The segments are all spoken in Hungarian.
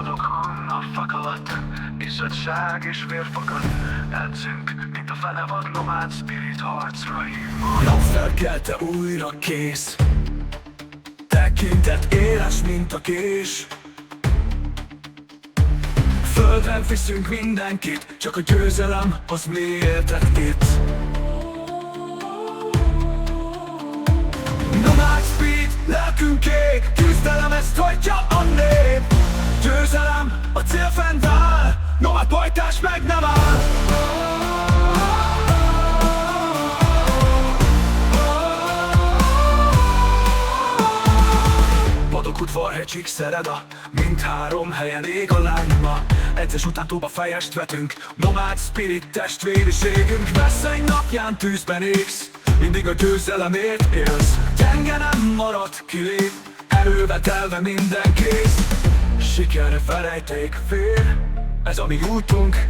boldog napfak alatt, izzadság és vérfakad. Edzünk, mint a fenevad nomád, spirit harcra hív. Napfelkelte újra kész, tekintet éles, mint a kés. Földre viszünk mindenkit, csak a győzelem az mi érted itt. Nomád speed, lelkünk kék, küzdelem ezt hagyja a nép. Győzelem, a cél fent áll, nomád bajtás meg nem áll. Padok, udvar, hegy, Csíkszereda, mindhárom helyen ég a lángma. Edzés után tóba fejest vetünk, nomád spirit testvériségünk. Vesszeny napján tűzben égsz, mindig a győzelemért élsz. Gyenge nem marad, kilép, erővetelve minden kész. Sikerre felejték fél, ez a mi útunk,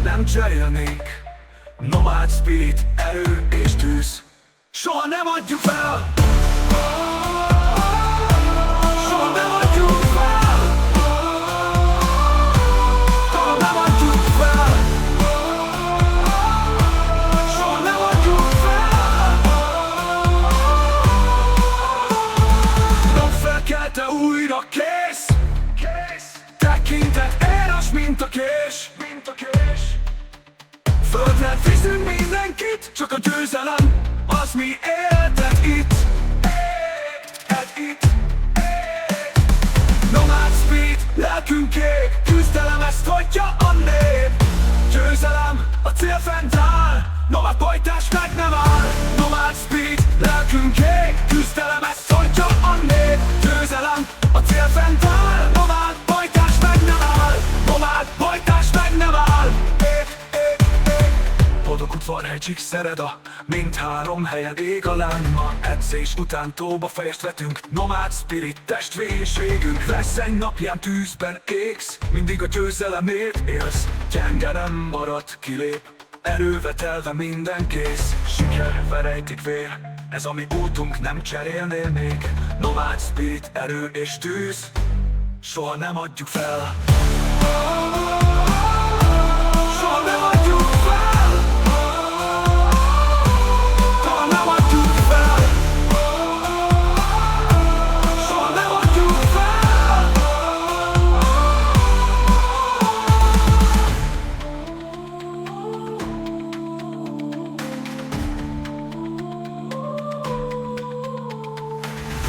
nem cserélnénk. Nomád spirit, erő és tűz, soha nem adjuk fel. Soha nem adjuk fel. Soha nem adjuk fel. Soha nem adjuk fel. Napfelkelte újra kész. Tekintet éles, mint a kés. Földre viszünk mindenkit, csak a győzelem az mi éltet itt. Nomád speed, lelkünk kék, küzdelem ezt hagyja a nép. Győzelem, a cél fent áll, nomád bajtás meg nem áll. Nomád speed, lelkünk kék, küzdelem ezt hagyja a nép. Győzelem, a cél fent áll, nomád bajtás meg nem áll. Nomád bajtás meg nem áll. Boldog, udvar, hegy, Csíkszereda, mindhárom helyen ég a lángma. Edzés után tóba fejest vetünk, nomád spirit testvériségünk. Vesszeny napján tűzben égsz, mindig a győzelemért élsz. Gyenge nem marad, kilép, erővetelve minden kész. Siker, verejtik vér, ez a mi útunk, nem cserélnék. Nomád spirit, erő és tűz, soha nem adjuk fel. Soha nem adjuk fel.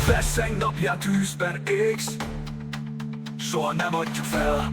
Vesszeny napján tűzben égsz, soha nem adjuk fel.